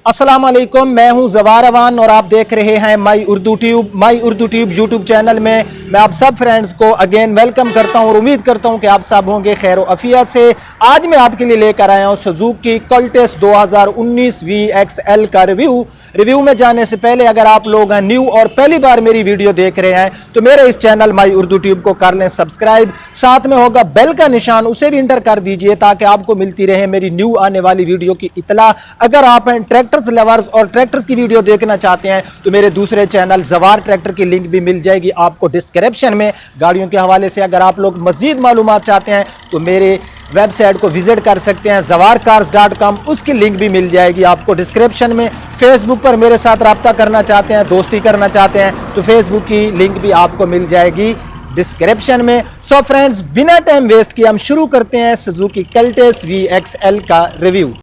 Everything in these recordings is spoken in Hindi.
अस्सलाम वालेकुम, मैं हूं ज़वार अवान और आप देख रहे हैं माई उर्दू ट्यूब यूट्यूब चैनल में मैं आप सब फ्रेंड्स को अगेन वेलकम करता हूं और उम्मीद करता हूं कि आप सब होंगे खैर अफियत से। आज मैं आपके लिए लेकर आया हूं सुजुकी कल्टेस 2019 VXL का रिव्यू में जाने से पहले अगर आप लोग हैं न्यू और पहली बार मेरी वीडियो देख रहे हैं तो मेरे इस चैनल माई उर्दू ट्यूब को कर लें सब्सक्राइब, साथ में होगा बेल का निशान, उसे भी इंटर कर दीजिए ताकि आपको मिलती रहे मेरी न्यू आने वाली वीडियो की इतला। अगर आप हैं ट्रैक्टर्स लवर्स और ट्रैक्टर्स की वीडियो देखना चाहते हैं तो मेरे दूसरे चैनल ज़वार ट्रैक्टर की लिंक भी मिल जाएगी आपको डिस्क्रिप्शन में। गाड़ियों के हवाले से अगर आप लोग मजीद मालूमात चाहते हैं तो मेरे वेबसाइट को विजिट कर सकते हैं zawarcars.com, उसकी लिंक भी मिल जाएगी आपको डिस्क्रिप्शन में। फेसबुक पर मेरे साथ रब्ता करना चाहते हैं, दोस्ती करना चाहते हैं तो फेसबुक की लिंक भी आपको मिल जाएगी डिस्क्रिप्शन में। सो फ्रेंड्स, बिना टाइम वेस्ट किए हम शुरू करते हैं सुजुकी कल्टेस VXL का रिव्यू।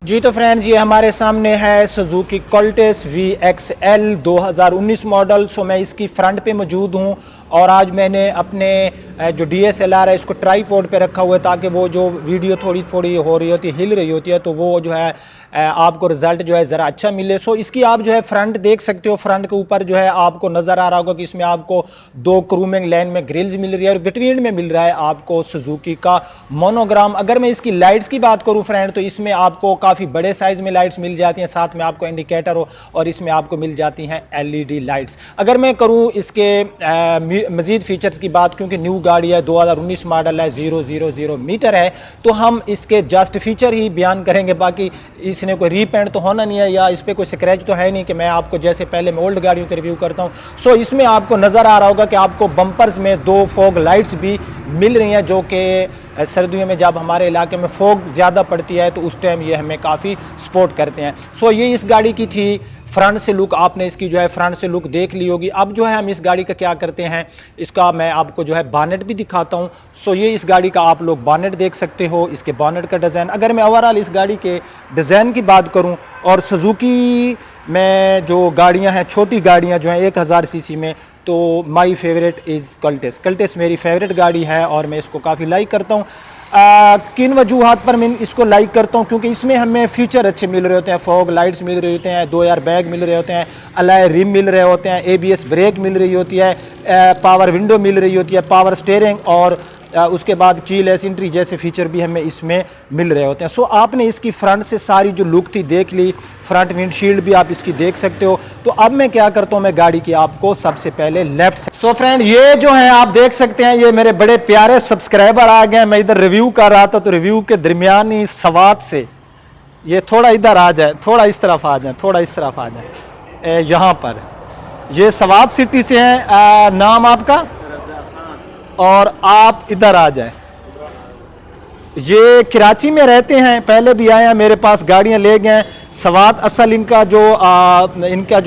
जी तो फ्रेंड्स, ये हमारे सामने है सुजुकी कल्टेस VXL 2019 मॉडल। सो मैं इसकी फ्रंट पे मौजूद हूँ और आज मैंने अपने जो DSLR है इसको ट्राईपॉड पे रखा हुआ है ताकि वो जो वीडियो थोड़ी थोड़ी हो रही होती है, हिल रही होती है, तो वो जो है आपको रिजल्ट जो है ज़रा अच्छा मिले। सो इसकी आप जो है फ्रंट देख सकते हो, फ्रंट के ऊपर जो है आपको नज़र आ रहा होगा कि इसमें आपको दो क्रूमिंग लाइन में ग्रिल्स मिल रही है और बिटवीन में मिल रहा है आपको सुजुकी का मोनोग्राम। अगर मैं इसकी लाइट्स की बात करूँ फ्रेंड तो इसमें आपको काफ़ी बड़े साइज़ में लाइट्स मिल जाती हैं, साथ में आपको इंडिकेटर हो और इसमें आपको मिल जाती हैं LED लाइट्स। अगर मैं करूँ इसके मजीद फीचर्स की बात, क्योंकि न्यू गाड़ी है, 2019 मॉडल है, 000 मीटर है, तो हम इसके जस्ट फीचर ही बयान करेंगे। बाकी इसने कोई रीपेंट तो होना नहीं है या इस पर कोई स्क्रैच तो है नहीं कि मैं आपको जैसे पहले मैं ओल्ड गाड़ियों के रिव्यू करता हूँ। सो इसमें आपको नज़र आ रहा होगा कि आपको बम्पर्स में दो फॉग लाइट्स भी मिल रही हैं, जो कि सर्दियों में जब हमारे इलाके में फॉग ज़्यादा पड़ती है तो उस टाइम ये हमें काफ़ी सपोर्ट करते हैं। सो ये इस गाड़ी की थी फ्रंट से लुक, आपने इसकी जो है फ्रंट से लुक देख ली होगी। अब जो है हम इस गाड़ी का क्या करते हैं, इसका मैं आपको जो है बॉनेट भी दिखाता हूँ। सो ये इस गाड़ी का आप लोग बॉनेट देख सकते हो, इसके बॉनेट का डिज़ाइन। अगर मैं ओवरऑल इस गाड़ी के डिज़ाइन की बात करूँ और सुजुकी में जो गाड़ियाँ हैं, छोटी गाड़ियाँ जो हैं 1000 सीसी में, तो माई फेवरेट इज़ कल्टेस मेरी फेवरेट गाड़ी है और मैं इसको काफ़ी लाइक करता हूँ। किन वजूहात पर मैं इसको लाइक करता हूँ, क्योंकि इसमें हमें फीचर अच्छे मिल रहे होते हैं, फॉग लाइट्स मिल रहे होते हैं, 2 एयर बैग मिल रहे होते हैं, अलॉय रिम मिल रहे होते हैं, ABS ब्रेक मिल रही होती है, पावर विंडो मिल रही होती है, पावर स्टीयरिंग और उसके बाद कीलेस एंट्री जैसे फीचर भी हमें इसमें मिल रहे होते हैं। सो आपने इसकी फ्रंट से सारी जो लुक थी देख ली, फ्रंट विंडशील्ड भी आप इसकी देख सकते हो। तो अब मैं क्या करता हूँ, मैं गाड़ी की आपको सबसे पहले लेफ्ट से। सो फ्रेंड, ये जो है आप देख सकते हैं, ये मेरे बड़े प्यारे सब्सक्राइबर आ गए। मैं इधर रिव्यू कर रहा था तो रिव्यू के दरमियानी सवात से ये थोड़ा इधर आ जाए, थोड़ा इस तरफ आ जाए, थोड़ा इस तरफ आ जाए। यहाँ पर ये सवात सिटी से हैं, नाम आपका, और आप इधर आ जाए। ये कराची में रहते हैं, पहले भी आए हैं, मेरे पास गाड़ियां ले गए हैं। सवात असल इनका जो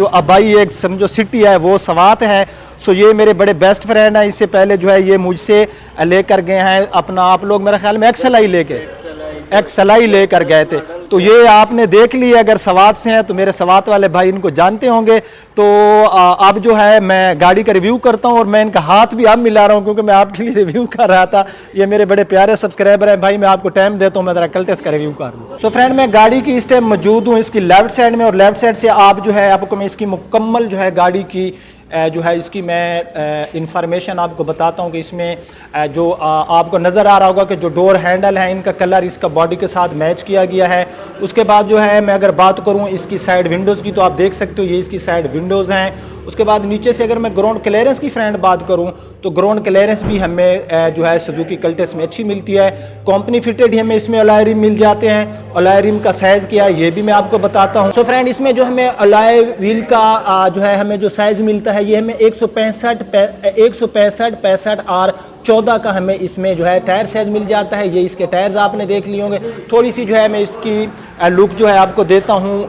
आबाई एक समझो सिटी है वो सवात है। सो ये मेरे बड़े बेस्ट फ्रेंड हैं। इससे पहले जो है ये मुझसे लेकर गए हैं अपना, आप लोग मेरे ख्याल में एक्सएलआई लेकर गए थे। तो ये आपने देख लिया, अगर सवात से हैं तो मेरे सवात वाले भाई इनको जानते होंगे। तो अब जो है मैं गाड़ी का रिव्यू करता हूँ और मैं इनका हाथ भी अब मिला रहा हूँ क्योंकि मैं आपके लिए रिव्यू कर रहा था। ये मेरे बड़े प्यारे सब्सक्राइबर हैं भाई, मैं आपको टाइम देता हूँ, मैं जरा कल्टेस का रिव्यू कर लूँ। सो फ्रेंड, मैं गाड़ी की इस टाइम मौजूद हूँ इसकी लेफ्ट साइड में और लेफ्ट साइड से आप जो है आपको मैं इसकी मुकम्मल जो है गाड़ी की जो है इसकी मैं इंफॉर्मेशन आपको बताता हूँ कि इसमें जो आपको नज़र आ रहा होगा कि जो डोर हैंडल है इनका कलर इसका बॉडी के साथ मैच किया गया है। उसके बाद जो है मैं अगर बात करूँ इसकी साइड विंडोज़ की तो आप देख सकते हो ये इसकी साइड विंडोज़ हैं। उसके बाद नीचे से अगर मैं ग्राउंड क्लियरेंस की फ्रेंड बात करूं तो ग्राउंड क्लियरेंस भी हमें जो है सुजुकी कल्टेस में अच्छी मिलती है। कंपनी फिटेड ही हमें इसमें अलॉय रिम मिल जाते हैं। अलॉय रिम का साइज़ क्या है ये भी मैं आपको बताता हूं। सो फ्रेंड, इसमें जो हमें अलॉय व्हील का जो है हमें जो साइज़ मिलता है ये हमें 165 और 14 का हमें इसमें जो है टायर साइज मिल जाता है। ये इसके टायर्स आपने देख लिए होंगे। थोड़ी सी जो है मैं इसकी लुक जो है आपको देता हूँ।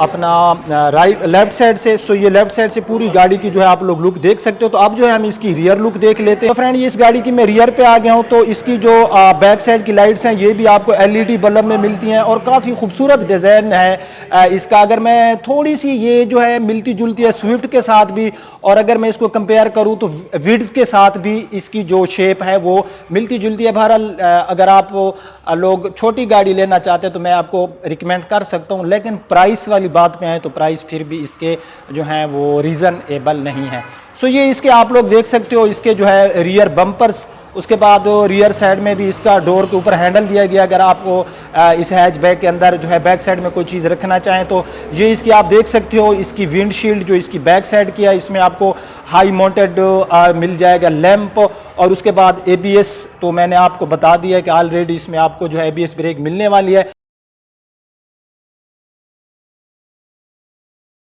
अपना राइट लेफ्ट साइड से। सो ये लेफ्ट साइड से पूरी गाड़ी की जो है आप लोग लुक देख सकते हो। तो अब जो है हम इसकी रियर लुक देख लेते हैं। तो फ्रेंड ये इस गाड़ी की मैं रियर पे आ गया हूँ। तो इसकी जो बैक साइड की लाइट्स हैं ये भी आपको LED बल्ब में मिलती हैं और काफ़ी खूबसूरत डिज़ाइन है इसका। अगर मैं थोड़ी सी ये जो है मिलती जुलती है स्विफ्ट के साथ भी, और अगर मैं इसको कंपेयर करूँ तो विड्स के साथ भी इसकी जो शेप है वो मिलती जुलती है। बहरहाल अगर आप लोग छोटी गाड़ी लेना चाहते हैं तो मैं आपको रिकमेंड कर सकता हूँ, लेकिन प्राइस वाली बात पे आए तो प्राइस फिर भी इसके जो हैं वो रीज़नेबल नहीं है। सो ये इसके आप लोग देख सकते हो इसके जो है रियर बम्पर्स, उसके बाद रियर साइड में भी इसका डोर के ऊपर हैंडल दिया गया। अगर आपको इस हैचबैक के अंदर जो है बैक साइड में कोई चीज़ रखना चाहें तो ये इसकी आप देख सकते हो। इसकी विंडशील्ड जो इसकी बैक साइड की है इसमें आपको हाई माउंटेड मिल जाएगा लैंप, और उसके बाद ABS तो मैंने आपको बता दिया कि ऑलरेडी इसमें आपको जो है ABS ब्रेक मिलने वाली है।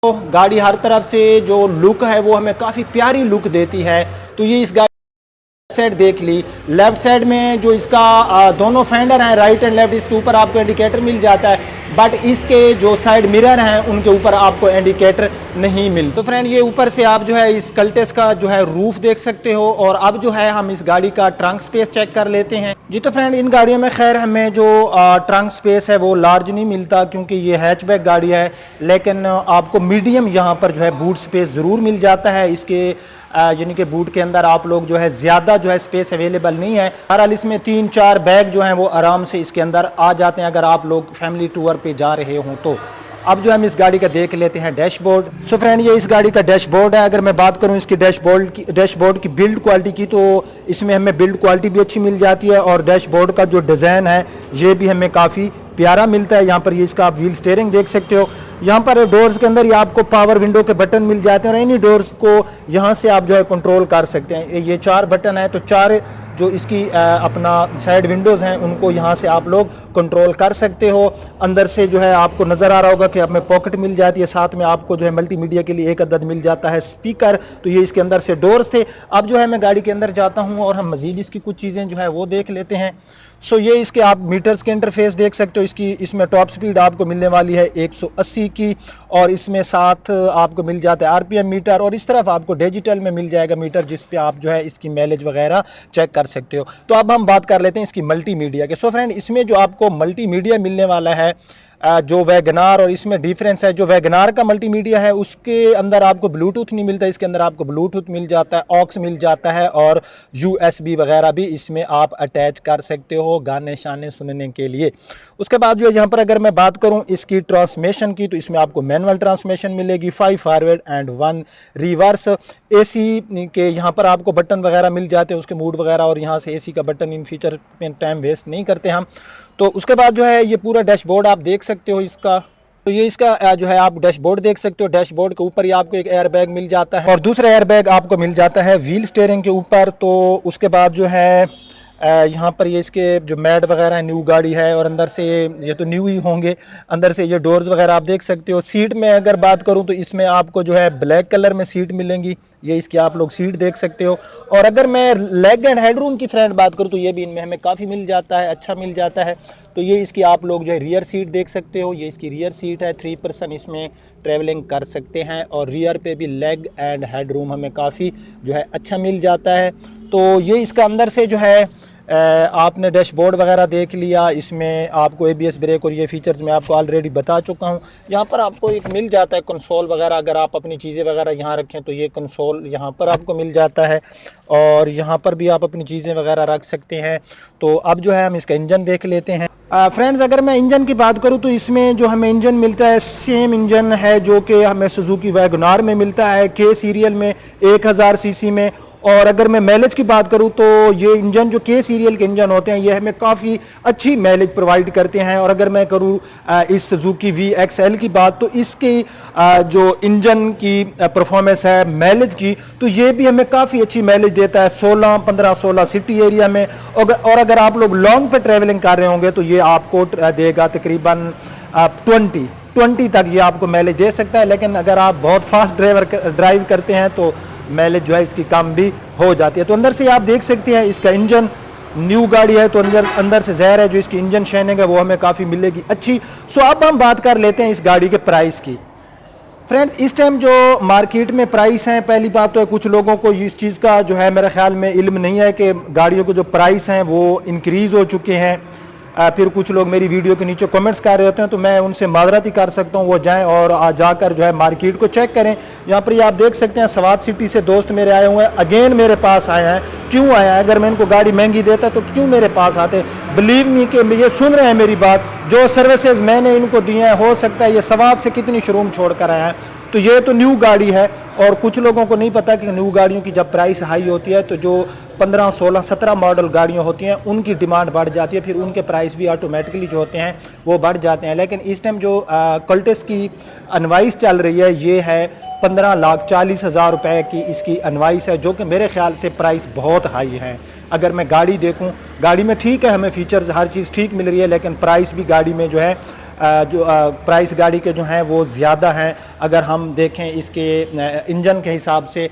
तो गाड़ी हर तरफ से जो लुक है वो हमें काफ़ी प्यारी लुक देती है। तो ये इस गाड़ी साइड देख ली, लेफ्ट साइड में जो इसका दोनों फेंडर हैं राइट एंड लेफ्ट, इसके ऊपर आपको इंडिकेटर मिल जाता है, बट इसके जो साइड मिरर हैं उनके ऊपर आपको इंडिकेटर नहीं मिलता। तो फ्रेंड ये ऊपर से आप जो है इस कल्टेस का जो है रूफ देख सकते हो। और अब जो है हम इस गाड़ी का ट्रंक स्पेस चेक कर लेते हैं जी। तो फ्रेंड इन गाड़ियों में खैर हमें जो ट्रंक स्पेस है वो लार्ज नहीं मिलता क्योंकि ये हैचबैक गाड़ी है, लेकिन आपको मीडियम यहाँ पर जो है बूट स्पेस ज़रूर मिल जाता है। इसके यानी कि बूट के अंदर आप लोग जो है ज़्यादा जो है स्पेस अवेलेबल नहीं है। बहरहाल इसमें 3-4 बैग जो हैं वो आराम से इसके अंदर आ जाते हैं अगर आप लोग फैमिली टूर पे जा रहे हों तो। अब जो हम इस गाड़ी का देख लेते हैं डैशबोर्ड। सो फ्रेंड ये इस गाड़ी का डैशबोर्ड है। अगर मैं बात करूं इसकी डैशबोर्ड की बिल्ड क्वालिटी की, तो इसमें हमें बिल्ड क्वालिटी भी अच्छी मिल जाती है और डैशबोर्ड का जो डिज़ाइन है ये भी हमें काफ़ी प्यारा मिलता है। यहाँ पर ये इसका आप व्हील स्टीयरिंग देख सकते हो। यहाँ पर डोर्स के अंदर ये आपको पावर विंडो के बटन मिल जाते हैं और इन्हीं डोर्स को यहाँ से आप जो है कंट्रोल कर सकते हैं। ये 4 बटन है, तो 4 जो इसकी अपना साइड विंडोज़ हैं उनको यहाँ से आप लोग कंट्रोल कर सकते हो। अंदर से जो है आपको नज़र आ रहा होगा कि अब में पॉकेट मिल जाती है, साथ में आपको जो है मल्टीमीडिया के लिए एक अदद मिल जाता है स्पीकर। तो ये इसके अंदर से डोर्स थे। अब जो है मैं गाड़ी के अंदर जाता हूँ और हम मज़ीद इसकी कुछ चीज़ें जो है वो देख लेते हैं। सो ये इसके आप मीटर्स के इंटरफेस देख सकते हो। इसमें टॉप स्पीड आपको मिलने वाली है 180 की, और इसमें साथ आपको मिल जाता है RPM मीटर, और इस तरफ आपको डिजिटल में मिल जाएगा मीटर जिस पे आप जो है इसकी माइलेज वगैरह चेक कर सकते हो। तो अब हम बात कर लेते हैं इसकी मल्टीमीडिया के। सो फ्रेंड इसमें जो आपको मल्टीमीडिया मिलने वाला है जो वैगनार और इसमें डिफरेंस है, जो वैगनार का मल्टीमीडिया है उसके अंदर आपको ब्लूटूथ नहीं मिलता, इसके अंदर आपको ब्लूटूथ मिल जाता है, ऑक्स मिल जाता है और USB वगैरह भी इसमें आप अटैच कर सकते हो गाने शाने सुनने के लिए। उसके बाद जो है यहाँ पर अगर मैं बात करूँ इसकी ट्रांसमिशन की, तो इसमें आपको मैनुअल ट्रांसमिशन मिलेगी, 5 फॉरवर्ड एंड 1 रिवर्स। AC के यहाँ पर आपको बटन वगैरह मिल जाते हैं उसके मूड वगैरह, और यहाँ से AC का बटन, इन फीचर में टाइम वेस्ट नहीं करते हम। तो उसके बाद जो है ये पूरा डैशबोर्ड आप देख सकते हो इसका। तो ये इसका जो है आप डैशबोर्ड देख सकते हो। डैशबोर्ड के ऊपर ही आपको एक एयर बैग मिल जाता है और दूसरा एयर बैग आपको मिल जाता है व्हील स्टीयरिंग के ऊपर। तो उसके बाद जो है यहाँ पर ये इसके जो मैट वगैरह है, न्यू गाड़ी है और अंदर से ये तो न्यू ही होंगे, अंदर से ये डोर्स वगैरह आप देख सकते हो। सीट में अगर बात करूँ तो इसमें आपको जो है ब्लैक कलर में सीट मिलेंगी, ये इसकी आप लोग सीट देख सकते हो। और अगर मैं लेग एंड हेडरूम की फ्रेंड बात करूँ तो ये भी इनमें हमें काफ़ी मिल जाता है, अच्छा मिल जाता है। तो ये इसकी आप लोग जो है रियर सीट देख सकते हो, ये इसकी रियर सीट है, 3 पर्सन इसमें ट्रैवलिंग कर सकते हैं और रियर पे भी लेग एंड हेडरूम हमें काफ़ी जो है अच्छा मिल जाता है। तो ये इसका अंदर से जो है आपने डैशबोर्ड वगैरह देख लिया, इसमें आपको ABS ब्रेक और ये फीचर्स मैं आपको ऑलरेडी बता चुका हूँ। यहाँ पर आपको एक मिल जाता है कंसोल वगैरह, अगर आप अपनी चीज़ें वगैरह यहाँ रखें तो ये कंसोल यहाँ पर आपको मिल जाता है और यहाँ पर भी आप अपनी चीज़ें वगैरह रख सकते हैं। तो अब जो है हम इसका इंजन देख लेते हैं। फ्रेंड्स अगर मैं इंजन की बात करूं तो इसमें जो हमें इंजन मिलता है सेम इंजन है जो कि हमें सुजुकी वैगनार में मिलता है, K सीरियल में 1000 सीसी में। और अगर मैं माइलेज की बात करूं तो ये इंजन जो K सीरियल के इंजन होते हैं ये हमें काफ़ी अच्छी माइलेज प्रोवाइड करते हैं। और अगर मैं करूं इस सुजुकी VXL की बात तो इसकी जो इंजन की परफॉर्मेंस है माइलेज की, तो ये भी हमें काफ़ी अच्छी माइलेज देता है 15-16 सिटी एरिया में। और अगर आप लोग लॉन्ग पे ट्रैवलिंग कर रहे होंगे तो ये आपको देगा तकरीबन 20 तक ये आपको माइलेज दे सकता है। लेकिन अगर आप बहुत फास्ट ड्राइव करते हैं तो माइलेज जो है इसकी कम भी हो जाती है। तो अंदर से आप देख सकते हैं इसका इंजन न्यू गाड़ी है तो अंदर से ज़ाहिर है जो इसकी इंजन शाइनिंग है वो हमें काफ़ी मिलेगी अच्छी। सो अब हम बात कर लेते हैं इस गाड़ी के प्राइस की। फ्रेंड्स, इस टाइम जो मार्केट में प्राइस हैं, पहली बात तो है कुछ लोगों को इस चीज़ का जो है मेरे ख्याल में इल्म नहीं है कि गाड़ियों के जो प्राइस हैं वो इंक्रीज़ हो चुके हैं। फिर कुछ लोग मेरी वीडियो के नीचे कमेंट्स कर रहे होते हैं, तो मैं उनसे माजरत ही कर सकता हूँ, वो जाएं और जाकर जो है मार्केट को चेक करें। यहाँ पर आप देख सकते हैं सवात सिटी से दोस्त मेरे आए हुए हैं, अगेन मेरे पास आए हैं। क्यों आया है? अगर मैं इनको गाड़ी महंगी देता तो क्यों मेरे पास आते? बिलीव मी कि ये सुन रहे हैं मेरी बात, जो सर्विसेज मैंने इनको दी हैं, हो सकता है ये सवात से कितनी शोरूम छोड़ कर आए हैं। तो ये तो न्यू गाड़ी है, और कुछ लोगों को नहीं पता कि न्यू गाड़ियों की जब प्राइस हाई होती है तो जो 15, 16, 17 मॉडल गाड़ियाँ होती हैं उनकी डिमांड बढ़ जाती है, फिर उनके प्राइस भी ऑटोमेटिकली जो होते हैं वो बढ़ जाते हैं। लेकिन इस टाइम जो कल्टेस की अनवाइस चल रही है ये है 15,40,000 रुपए की इसकी अनवाइस है, जो कि मेरे ख्याल से प्राइस बहुत हाई है। अगर मैं गाड़ी देखूं, गाड़ी में ठीक है हमें फीचर्स हर चीज़ ठीक मिल रही है, लेकिन प्राइस भी गाड़ी में जो है प्राइस गाड़ी के जो हैं वो ज़्यादा हैं। अगर हम देखें इसके इंजन के हिसाब से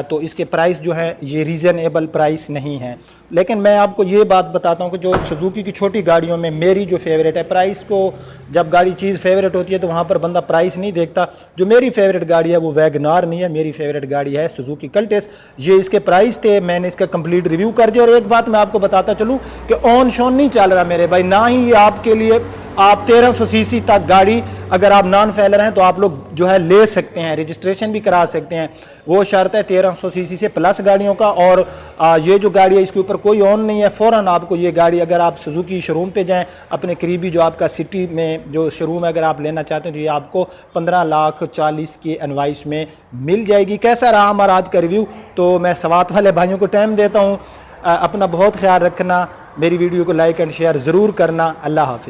तो इसके प्राइस जो है ये रीज़नेबल प्राइस नहीं है। लेकिन मैं आपको ये बात बताता हूँ कि जो सुजुकी की छोटी गाड़ियों में मेरी जो फेवरेट है, प्राइस को जब गाड़ी चीज़ फेवरेट होती है तो वहाँ पर बंदा प्राइस नहीं देखता। जो मेरी फेवरेट गाड़ी है वो वैगनार नहीं है, मेरी फेवरेट गाड़ी है सुजुकी कल्टेस। ये इसके प्राइस थे, मैंने इसका कंप्लीट रिव्यू कर दिया। और एक बात मैं आपको बताता चलूँ कि ऑन शॉन नहीं चल रहा मेरे भाई, ना ही ये आपके लिए आप 1300 सीसी तक गाड़ी अगर आप नॉन फेलर हैं तो आप लोग जो है ले सकते हैं, रजिस्ट्रेशन भी करा सकते हैं। वो शर्त है 1300 सीसी से प्लस गाड़ियों का। और ये जो गाड़ी है इसके ऊपर कोई ऑन नहीं है, फ़ौरन आपको ये गाड़ी अगर आप सुजुकी शोरूम पे जाएं, अपने करीबी जो आपका सिटी में जो शोरूम है अगर आप लेना चाहते हैं तो ये आपको 15,40,000 की इनवाइस में मिल जाएगी। कैसा रहा हमारा आज का रिव्यू? तो मैं सवात वाले भाइयों को टाइम देता हूँ, अपना बहुत ख्याल रखना, मेरी वीडियो को लाइक एंड शेयर ज़रूर करना। अल्लाह हाफिज़।